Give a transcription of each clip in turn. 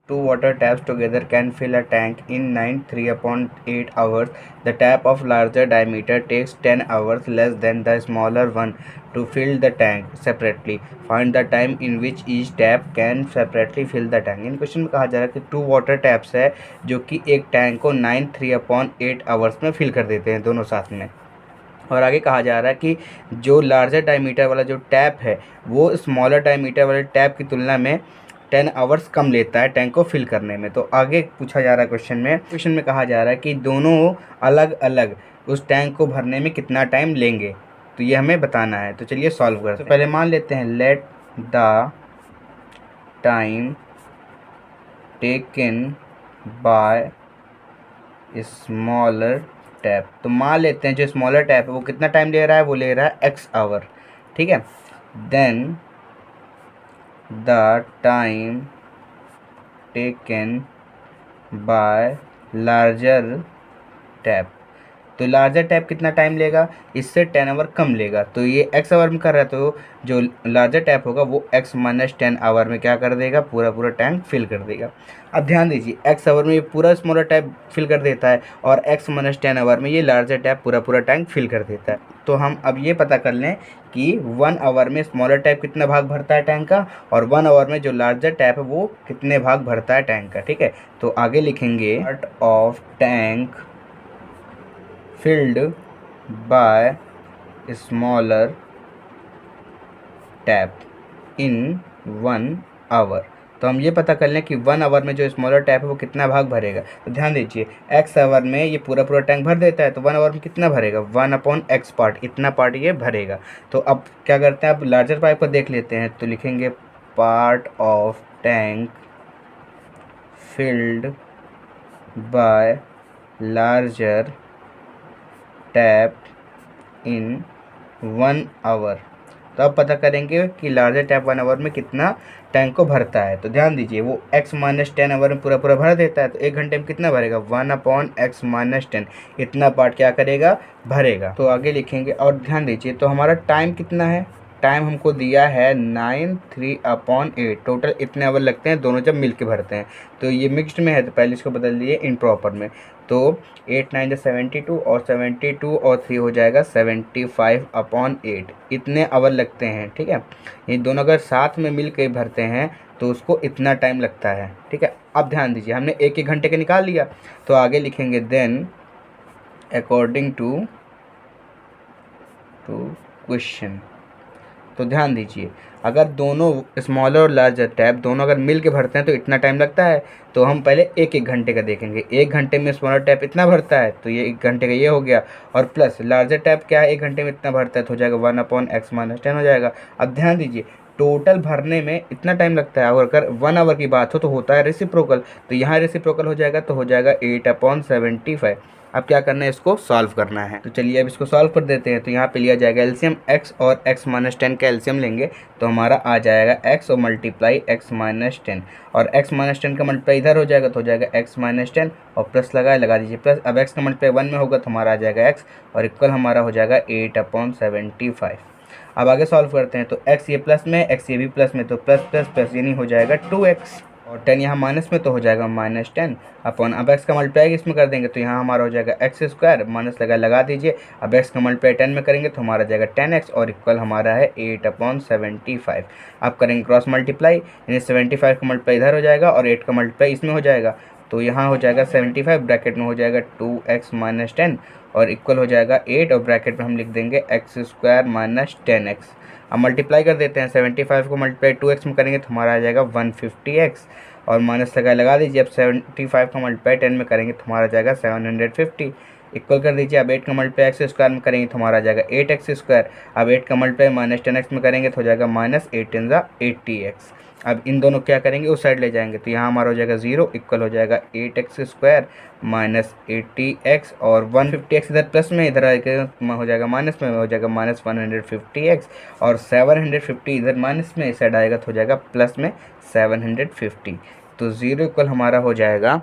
Two water taps together can fill a tank in 9 3/8 hours. The tap of larger diameter takes 10 hours less than the smaller one to fill the tank separately. Find the time in which each tap can separately fill the tank. In question में कहा जा रहा है कि to water taps है जो कि एक टैंक को 9 3/8 आवर्स में फिल कर देते हैं दोनों साथ में। और आगे कहा जा रहा है कि जो लार्जर डायमीटर वाला जो टैप है वो स्मॉलर डायमीटर वाले टैप की तुलना में 10 आवर्स कम लेता है टैंक को फिल करने में। तो आगे पूछा जा रहा है क्वेश्चन में कहा जा रहा है कि दोनों अलग अलग उस टैंक को भरने में कितना टाइम लेंगे, तो ये हमें बताना है। तो चलिए सॉल्व करते हैं। पहले मान लेते हैं let the time taken bye smaller tap. तो मान लेते हैं जो स्मॉलर टैप है वो कितना टाइम ले रहा है, वो ले रहा है x आवर, ठीक है। Then the time taken by larger tap. तो लार्जर टैप कितना टाइम लेगा, इससे 10 आवर कम लेगा। तो ये x आवर में कर रहा है, तो जो लार्जर टैप होगा वो x - 10 आवर में क्या कर देगा, पूरा टैंक फिल कर देगा। अब ध्यान दीजिए x आवर में ये पूरा स्मॉलर टैप फिल कर देता है और x - 10 आवर में ये लार्जर टैप पूरा टैंक फिल कर देता है। तो हम अब ये पता कर लें कि 1 आवर में स्मॉलर टैप कितना भाग भरता है टैंक का, और 1 आवर में जो लार्जर टैप है वो कितने भाग भरता है टैंक का, ठीक है। तो आगे लिखेंगे part of tank filled by smaller tap in 1 hour। तो हम ये पता कर लें कि 1 आवर में जो स्मॉलर टैप है वो कितना भाग भरेगा। तो ध्यान दीजिए x आवर में ये पूरा टैंक भर देता है, तो 1 आवर में कितना भरेगा, 1/x पार्ट, इतना पार्ट ये भरेगा। तो अब क्या करते हैं, अब लार्जर पाइप को देख लेते हैं। तो लिखेंगे part of tank filled by larger tap in 1 hour. तो अब पता करेंगे कि लार्जर टैप 1 आवर में कितना टैंक को भरता है। तो ध्यान दीजिए वो x - 10 आवर में पूरा भर देता है, तो 1 घंटे में कितना भरेगा, 1/x - 10, इतना पार्ट क्या करेगा, भरेगा। तो आगे लिखेंगे और ध्यान दीजिए तो हमारा टाइम कितना है, टाइम हमको दिया है 9 3/8। टोटल इतने आवर लगते हैं दोनों जब मिल के भरते हैं। तो ये मिक्स्ड में है तो पहले इसको बदल दिए इम्प्रॉपर में। तो 8 9 जो 72 और 72 और 3 हो जाएगा 75/8, इतने आवर लगते हैं, ठीक है। ये दोनों अगर साथ में मिल के भरते हैं तो उसको इतना टाइम लगता है, ठीक है। अब ध्यान दीजिए हमने एक घंटे का निकाल लिया, तो आगे लिखेंगे देन अकॉर्डिंग टू क्वेश्चन। तो ध्यान दीजिए अगर दोनों स्मॉलर और लार्जर टैप दोनों अगर मिल के भरते हैं तो इतना टाइम लगता है। तो हम पहले एक घंटे का देखेंगे, 1 घंटे में स्मॉलर टैप इतना भरता है, तो ये 1 घंटे का ये हो गया, और प्लस लार्जर टैप क्या है 1 घंटे में इतना भरता है, तो हो जाएगा 1/x - 10 हो जाएगा। अब ध्यान दीजिए टोटल भरने में इतना टाइम लगता है, और अगर 1 आवर की बात हो तो होता है रेसिप्रोकल, तो यहाँ रेसिप्रोकल हो जाएगा, तो हो जाएगा 8/75। अब क्या करना है, इसको सॉल्व करना है। तो चलिए अब इसको सॉल्व कर देते हैं। तो यहाँ पे लिया जाएगा एलसीएम x और x - 10 का एलसीएम लेंगे, तो हमारा आ जाएगा x और मल्टीप्लाई x - 10, और x - 10 का मल्टीप्लाई इधर हो जाएगा, तो हो जाएगा x - 10 और प्लस लगा दीजिए प्लस। अब x का मल्टीप्लाई 1 में होगा तो हमारा आ जाएगा x, और इक्वल हमारा हो जाएगा 8/75। अब आगे सॉल्व करते हैं। तो x ये प्लस में, x ये भी प्लस में, तो प्लस प्लस प्लस यानी हो जाएगा 2x, और 10 यहाँ माइनस में तो हो जाएगा -10 अपन। अब x का मल्टीप्लाई इसमें कर देंगे तो यहाँ हमारा हो जाएगा x² माइनस लगा दीजिए। अब x का मल्टीप्लाई 10 में करेंगे तो हमारा जाएगा 10x, और इक्वल हमारा है 8/75। अब करेंगे क्रॉस मल्टीप्लाई, यानी 75 का मल्टीप्लाई इधर हो जाएगा और 8 का मल्टीप्लाई इसमें हो जाएगा, तो यहाँ हो जाएगा 75, ब्रैकेट में हो जाएगा 2x - 10 और इक्वल हो जाएगा 8, और ब्रैकेट में हम लिख देंगे x² - 10x। अब मल्टीप्लाई कर देते हैं, 75 को मल्टीप्लाई 2x में करेंगे तो हमारा आ जाएगा 150x, और माइनस लगा दीजिए। अब 75 का मल्टीप्लाई 10 में करेंगे तो हमारा आ जाएगा 750, इक्वल कर दीजिए। अब 8 का मल्टीप्लाई x² में करेंगे तो हमारा आ जाएगा 8x²। अब 8 का मल्टीप्लाई -10x में करेंगे तो हो जाएगा -8 × 80x। अब इन दोनों क्या करेंगे, उस साइड ले जाएंगे, तो यहाँ हमारा हो जाएगा 0, इक्वल हो जाएगा 8x² - 80x, और 150x इधर प्लस में, इधर हो जाएगा माइनस में, हो जाएगा -150x, और 750 इधर माइनस में, इस साइड आएगा तो हो जाएगा प्लस में 750। तो 0 इक्वल हमारा हो जाएगा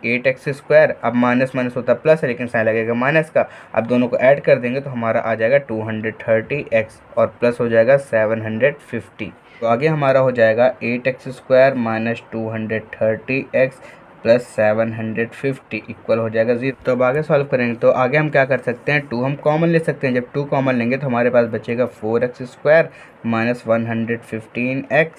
8x², अब माइनस माइनस होता प्लस है लेकिन साइन लगेगा माइनस का। अब दोनों को ऐड कर देंगे तो हमारा आ जाएगा 230x और प्लस हो जाएगा 750। तो आगे हमारा हो जाएगा 8x² minus 230x plus 750 equal हो जाएगा 0। तो अब आगे सॉल्व करेंगे तो आगे हम क्या कर सकते हैं, 2 हम कॉमन ले सकते हैं। जब 2 कॉमन लेंगे तो हमारे पास बचेगा 4x² माइनस 115x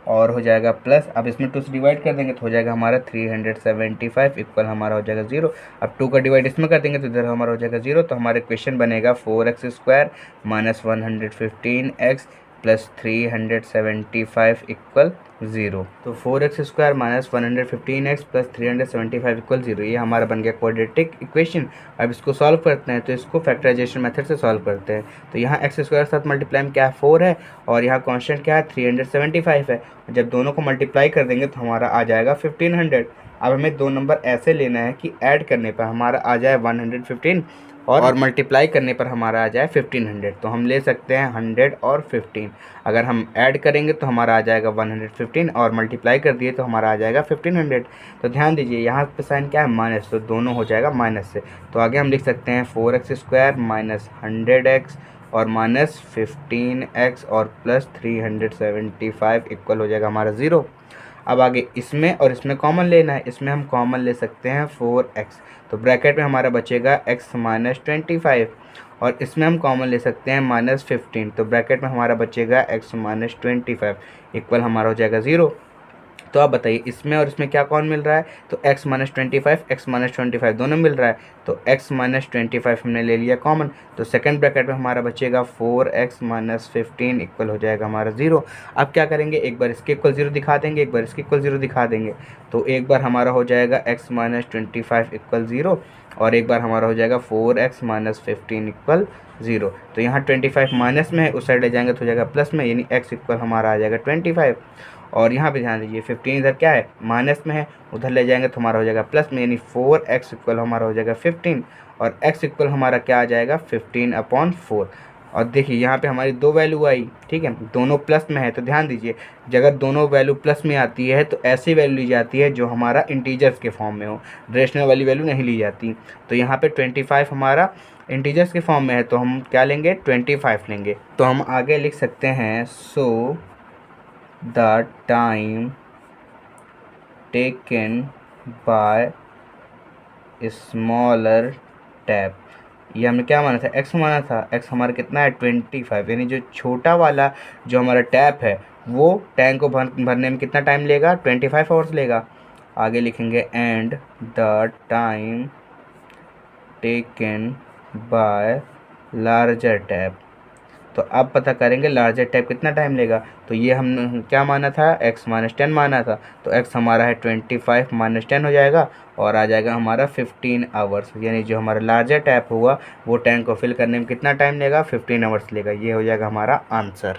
और हो जाएगा प्लस, अब इसमें 2 से डिवाइड कर देंगे तो हो जाएगा हमारा 375 इक्वल हमारा हो जाएगा 0। अब 2 का डिवाइड इसमें कर देंगे तो इधर हमारा हो जाएगा 0। तो हमारा इक्वेशन बनेगा 4x² minus 115x plus 375 equal 0। तो 4x² minus 115x plus 375 equal 0, ये हमारा बन गया क्वाड्रेटिक इक्वेशन। अब इसको सॉल्व करते हैं तो इसको फैक्टराइजेशन मेथड से सॉल्व करते हैं। तो यहाँ x² के साथ मल्टीप्लाई में क्या है 4 है और यहाँ कांस्टेंट क्या है 375 है। जब दोनों को मल्टीप्लाई कर देंगे तो हमारा आ जाएगा 1500। अब हमें 2 नंबर ऐसे लेना है कि ऐड करने पर हमारा आ जाए 115 और मल्टीप्लाई करने पर हमारा आ जाए 1500। तो हम ले सकते हैं 100 और 15। अगर हम ऐड करेंगे तो हमारा आ जाएगा 115 और मल्टीप्लाई कर दिए तो हमारा आ जाएगा 1500। तो ध्यान दीजिए यहाँ पे साइन क्या है माइनस, तो दोनों हो जाएगा माइनस से। तो आगे हम लिख सकते हैं 4x² माइनस 100x और माइनस 15x और प्लस 375 इक्वल हो जाएगा हमारा 0। अब आगे इसमें और इसमें कॉमन लेना है, इसमें हम कॉमन ले सकते हैं 4x, तो ब्रैकेट में हमारा बचेगा x माइनस 25 और इसमें हम कॉमन ले सकते हैं माइनस 15, तो ब्रैकेट में हमारा बचेगा x माइनस 25 इक्वल हमारा हो जाएगा 0। तो आप बताइए इसमें और इसमें क्या कौन मिल रहा है, तो x माइनस 25 x माइनस 25 दोनों मिल रहा है, तो x माइनस 25 हमने ले लिया कॉमन। तो सेकंड ब्रैकेट में हमारा बचेगा 4x माइनस 15 इक्वल हो जाएगा हमारा 0। अब क्या करेंगे, एक बार इसके इक्वल 0 दिखा देंगे, एक बार इसके इक्वल 0 दिखा देंगे। तो एक बार हमारा हो जाएगा x माइनस 25 इक्वल 0 और एक बार हमारा हो जाएगा 4x माइनस 15 इक्वल 0। तो यहाँ 25 माइनस में है, उस साइड ले जाएंगे तो हो जाएगा प्लस में, यानी x इक्वल हमारा आ जाएगा 25। और यहाँ पे ध्यान दीजिए 15 इधर क्या है माइनस में है, उधर ले जाएंगे तो हमारा हो जाएगा प्लस में, यानी 4x इक्वल हमारा हो जाएगा 15 और x इक्वल हमारा क्या आ जाएगा 15/4। और देखिए यहाँ पे हमारी 2 वैल्यू आई, ठीक है, दोनों प्लस में है। तो ध्यान दीजिए अगर दोनों वैल्यू प्लस में आती है तो ऐसी वैल्यू ली जाती है जो हमारा इंटीजर्स के फॉर्म में हो, रेशनल वाली वैल्यू नहीं ली जाती। तो यहाँ पे 25 हमारा इंटीजर्स के फॉर्म में है तो हम क्या लेंगे 25 लेंगे। तो हम आगे लिख सकते हैं so the time taken bye smaller tap, ये हमने क्या माना था x माना था, x हमारा कितना है 25, यानी जो छोटा वाला जो हमारा टैप है वो टैंक को भरने में कितना टाइम लेगा 25 आवर्स लेगा। आगे लिखेंगे and the time taken by larger tap. तो अब पता करेंगे लार्जर टैप कितना टाइम लेगा। तो ये हम क्या माना था x माइनस 10 माना था, तो x हमारा है 25 माइनस 10 हो जाएगा और आ जाएगा हमारा 15 आवर्स, यानी जो हमारा लार्जर टैप होगा वो टैंक को फिल करने में कितना टाइम लेगा 15 आवर्स लेगा। ये हो जाएगा हमारा आंसर।